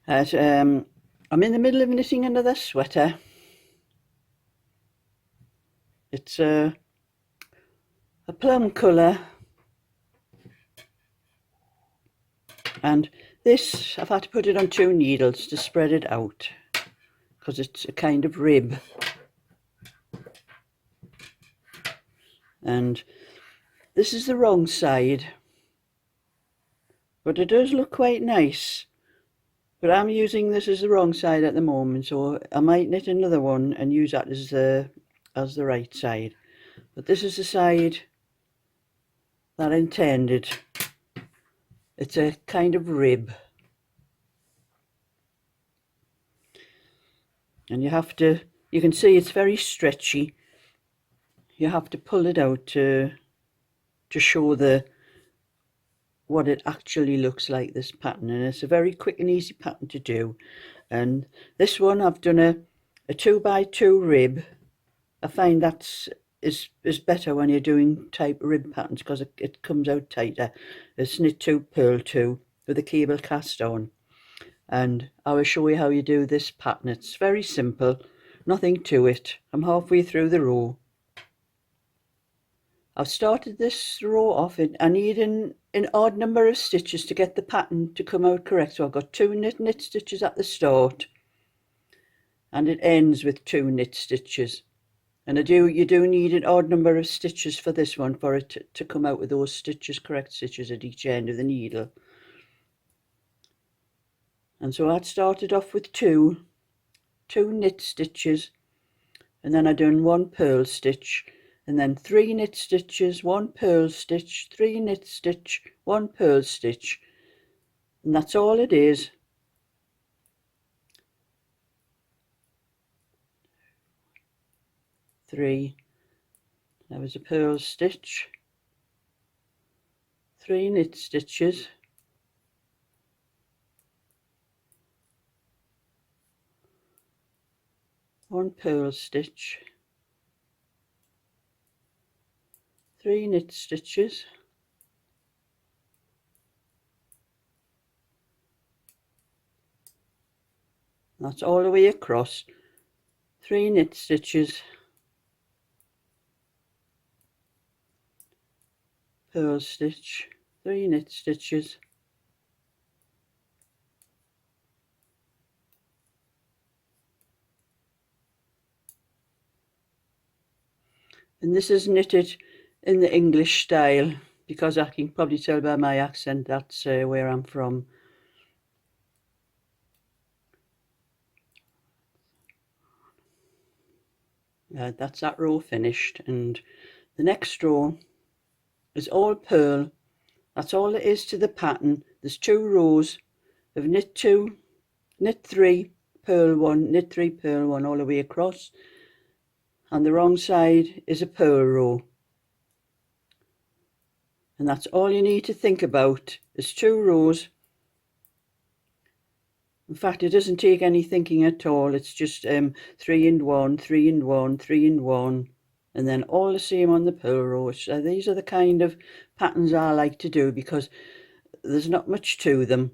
As I'm in the middle of knitting another sweater. It's a plum colour, and this I've had to put it on 2 needles to spread it out because it's a kind of rib, and this is the wrong side, but it does look quite nice. But I'm using this as the wrong side at the moment, so I might knit another one and use that as the right side. But this is the side that I intended. It's a kind of rib, and you can see it's very stretchy. You have to pull it out to show what it actually looks like, this pattern, and it's a very quick and easy pattern to do. And this one I've done a 2x2 rib. I find that's is better when you're doing type rib patterns because it comes out tighter. It's knit 2, purl 2 with a cable cast on, and I will show you how you do this pattern. It's very simple, nothing to it. I'm halfway through the row. I've started this row off and I need an odd number of stitches to get the pattern to come out correct. So I've got 2 knit stitches at the start, and it ends with 2 knit stitches. And you do need an odd number of stitches for this one for it to come out with those stitches, correct stitches at each end of the needle. And so I'd started off with two knit stitches, and then I done 1 purl stitch, and then 3 knit stitches, 1 purl stitch, 3 knit stitch, 1 purl stitch, and that's all it is. Three, there was a purl stitch, 3 knit stitches, 1 purl stitch, 3 knit stitches, that's all the way across, 3 knit stitches, purl stitch, 3 knit stitches, and this is knitted in the English style because I can probably tell by my accent that's where I'm from. That's that row finished, and the next row is all purl. That's all it is to the pattern. There's 2 rows of knit 2, knit 3, purl 1, knit 3, purl 1 all the way across, and the wrong side is a purl row. And that's all you need to think about is 2 rows. In fact, it doesn't take any thinking at all. It's just 3 and 1, 3 and 1, 3 and 1, and then all the same on the purl row. So these are the kind of patterns I like to do because there's not much to them.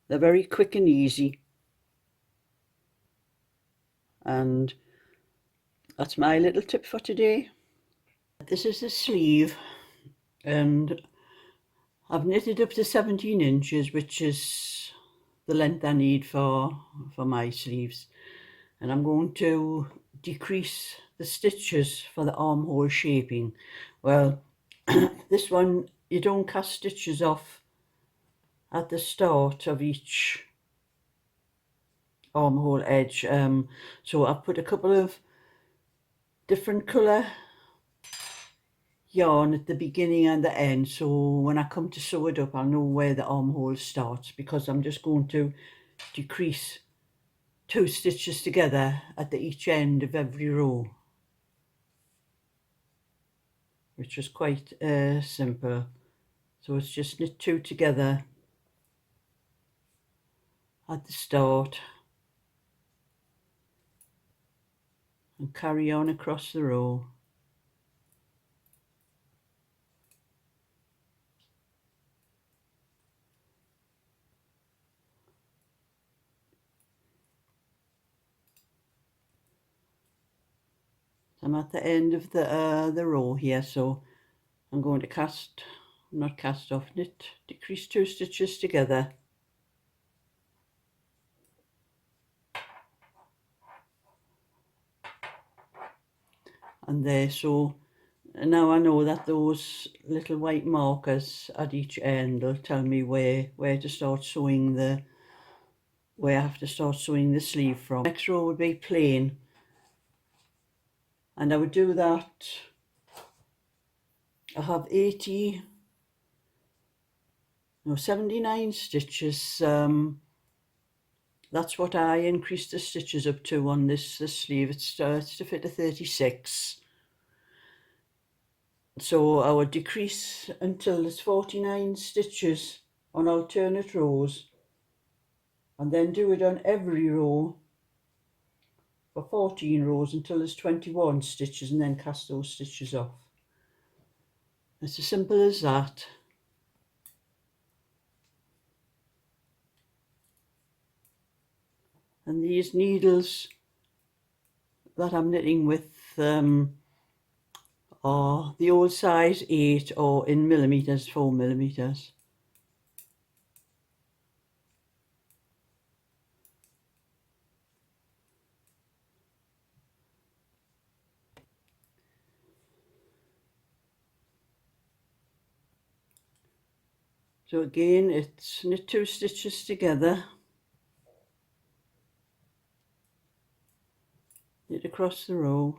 They're very quick and easy, and that's my little tip for today. This is the sleeve, and I've knitted up to 17 inches, which is the length I need for my sleeves, and I'm going to decrease the stitches for the armhole shaping. Well, this one you don't cast stitches off at the start of each armhole edge, so I've put a couple of different colour yarn at the beginning and the end, so when I come to sew it up I'll know where the armhole starts, because I'm just going to decrease 2 stitches together at each end of every row, which is quite simple. So it's just knit 2 together at the start and carry on across the row. I'm at the end of the row here, so I'm going to knit, decrease 2 stitches together. And there, so now I know that those little white markers at each end will tell me where to start sewing where I have to start sewing the sleeve from. Next row would be plain, and I would do that. I have 79 stitches. That's what I increased the stitches up to on this sleeve. It starts to fit a 36. So I would decrease until there's 49 stitches on alternate rows, and then do it on every row for 14 rows until there's 21 stitches, and then cast those stitches off. It's as simple as that. And these needles that I'm knitting with are the old size 8, or in millimeters 4 millimeters. So again, it's knit 2 stitches together, knit across the row,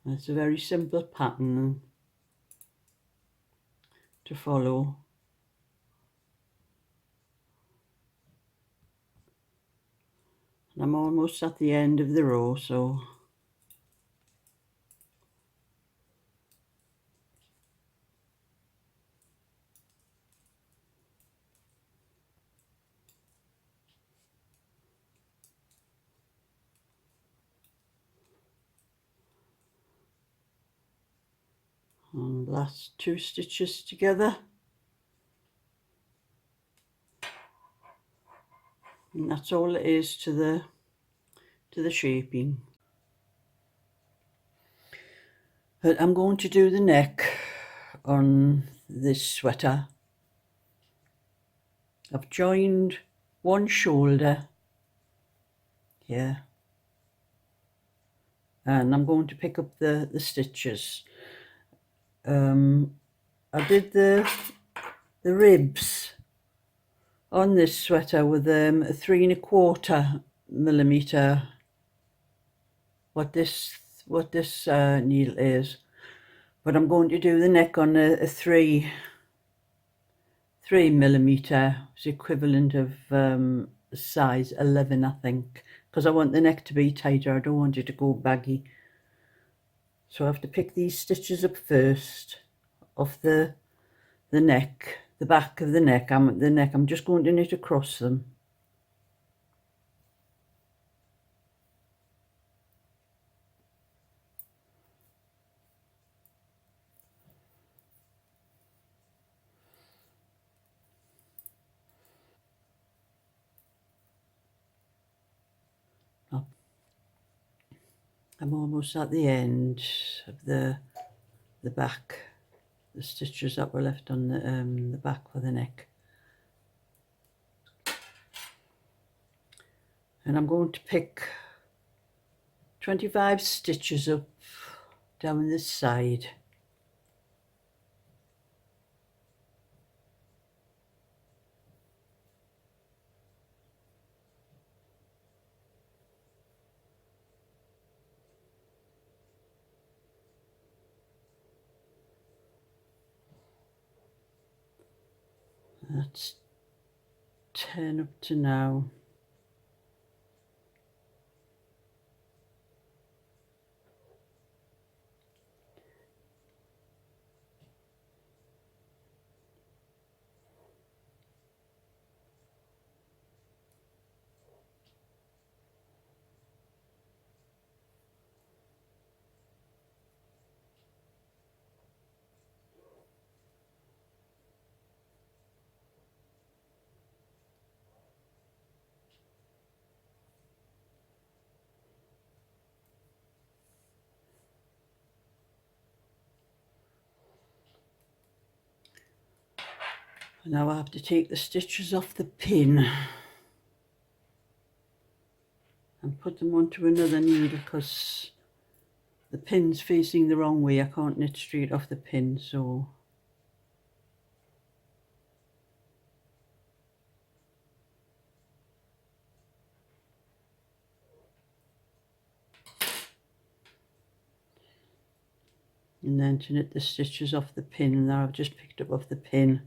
and it's a very simple pattern to follow. And I'm almost at the end of the row, so and last 2 stitches together, and that's all it is to the shaping. But I'm going to do the neck on this sweater. I've joined one shoulder here, and I'm going to pick up the stitches. I did the ribs on this sweater with a 3¼ millimeter, what this needle is, but I'm going to do the neck on a 3 millimeter. It's equivalent of size 11, I think, because I want the neck to be tighter. I don't want it to go baggy. So I have to pick these stitches up first off the neck, the back of the neck. I'm just going to knit across them. I'm almost at the end of the back, the stitches that were left on the back for the neck. And I'm going to pick 25 stitches up down this side. That's 10 up to now. Now I have to take the stitches off the pin and put them onto another needle because the pin's facing the wrong way. I can't knit straight off the pin, so and then to knit the stitches off the pin that I've just picked up off the pin.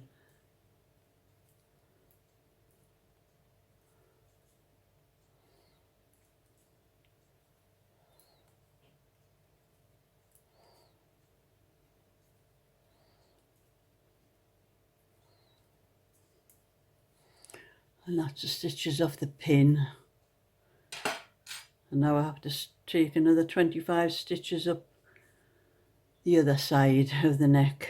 And that's the stitches off the pin. And now I have to take another 25 stitches up the other side of the neck.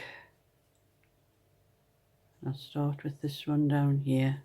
I'll start with this one down here.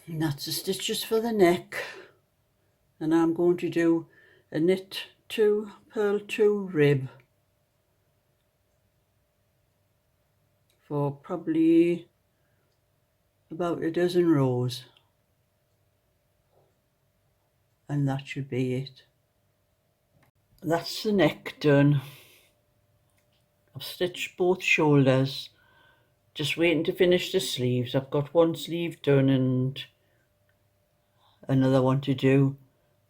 And that's the stitches for the neck. And I'm going to do a knit 2, purl 2 rib for probably about a dozen rows. And that should be it. That's the neck done. I've stitched both shoulders. Just waiting to finish the sleeves. I've got one sleeve done and another one to do,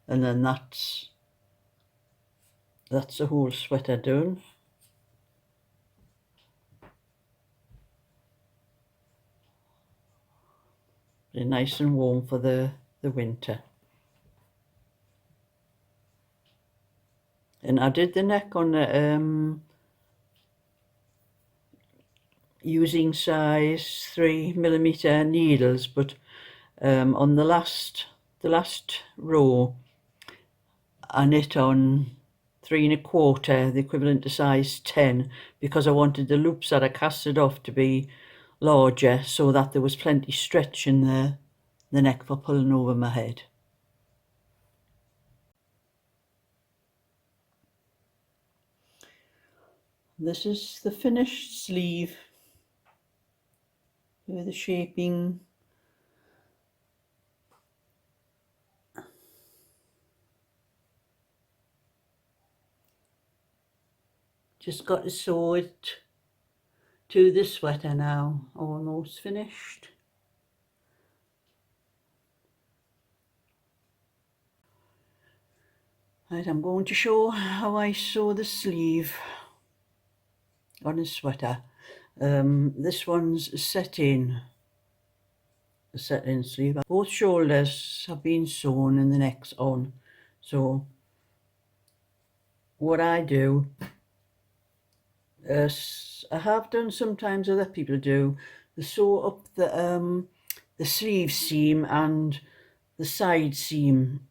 and then that's the whole sweater done. They're nice and warm for the winter. And I did the neck on the using size 3mm needles, but on the last row I knit on 3 1/4, the equivalent to size 10, because I wanted the loops that I casted off to be larger so that there was plenty stretch in the neck for pulling over my head. This is the finished sleeve with the shaping. Just got to sew it to the sweater now, almost finished. Right, I'm going to show how I sew the sleeve on a sweater. This one's a set-in sleeve. Both shoulders have been sewn and the neck's on. So what I do, I have done sometimes, other people do, they sew up the sleeve seam and the side seam,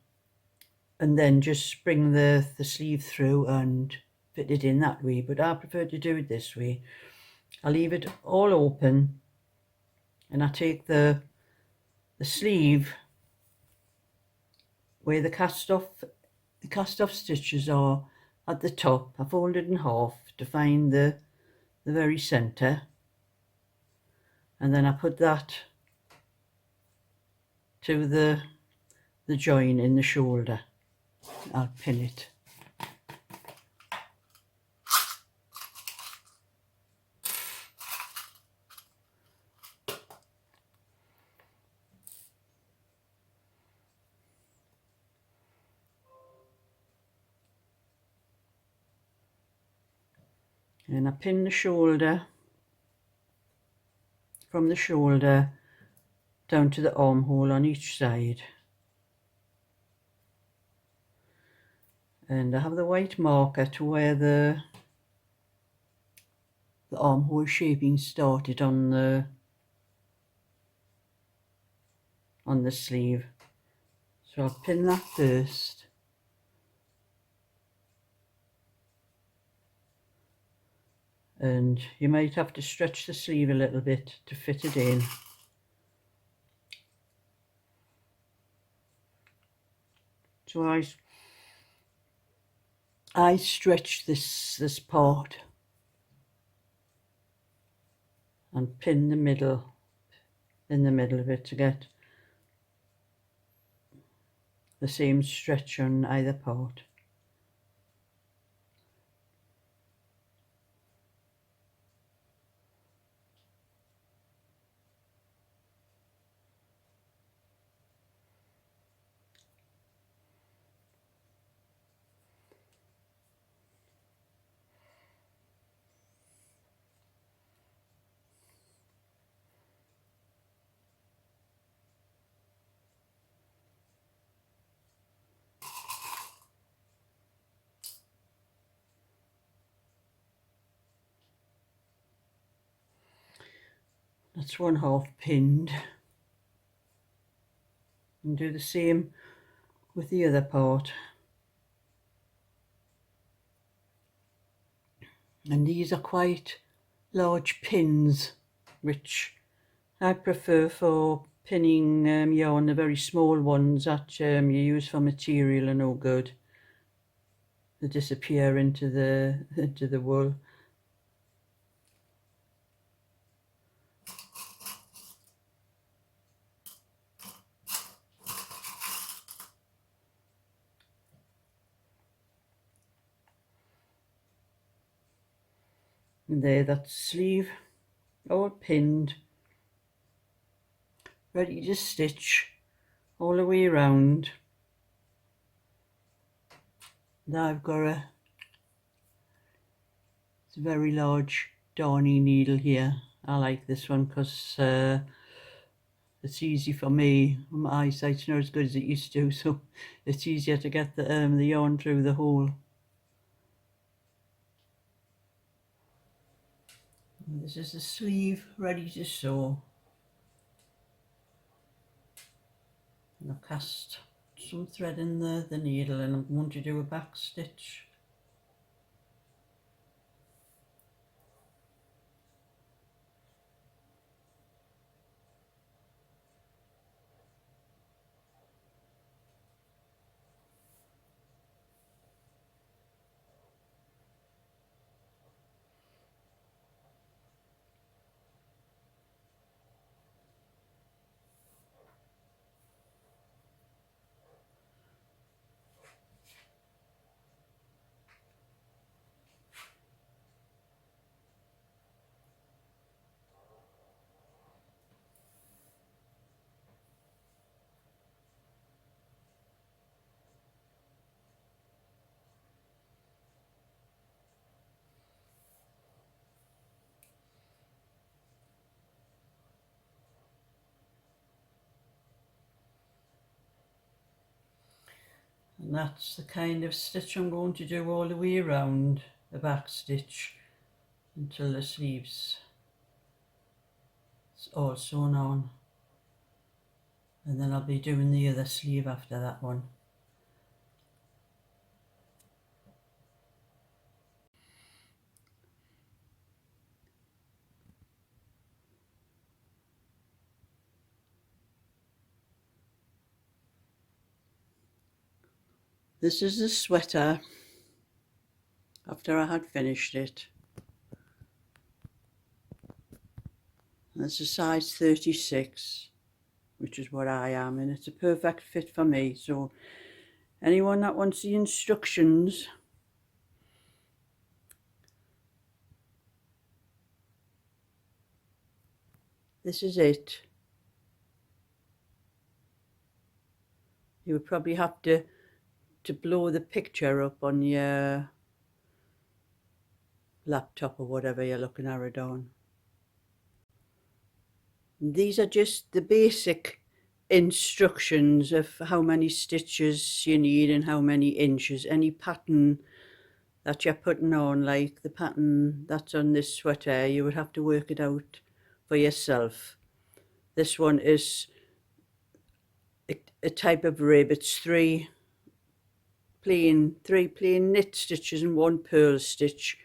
and then just bring the sleeve through and fit it in that way. But I prefer to do it this way. I leave it all open and I take the sleeve where the cast off stitches are at the top. I fold it in half to find the very centre, and then I put that to the join in the shoulder. I'll pin it. And I pin the shoulder, from the shoulder down to the armhole on each side. And I have the white marker to where the armhole shaping started on the sleeve. So I'll pin that first. And you might have to stretch the sleeve a little bit to fit it in. So I stretch this part and pin the middle, in the middle of it, to get the same stretch on either part. That's 1/2 pinned. And do the same with the other part. And these are quite large pins, which I prefer for pinning yarn. The very small ones that you use for material are no good. They disappear into the wool. And there, that's sleeve all pinned, ready to stitch all the way around. Now I've got it's a very large darning needle here. I like this one because it's easy for me. My eyesight's not as good as it used to, so it's easier to get the yarn through the hole. And this is the sleeve ready to sew. And I've cast some thread in the needle, and I'm going to do a back stitch. And that's the kind of stitch I'm going to do all the way around the back stitch until the sleeves all sewn on. And then I'll be doing the other sleeve after that one. This is the sweater after I had finished it. That's a size 36, which is what I am, and it's a perfect fit for me. So anyone that wants the instructions, this is it. You would probably have to blow the picture up on your laptop or whatever you're looking at it on. And these are just the basic instructions of how many stitches you need and how many inches. Any pattern that you're putting on, like the pattern that's on this sweater, you would have to work it out for yourself. This one is a type of rib. It's three plain knit stitches and one purl stitch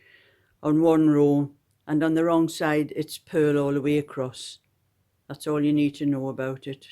on one row, and on the wrong side it's purl all the way across. That's all you need to know about it.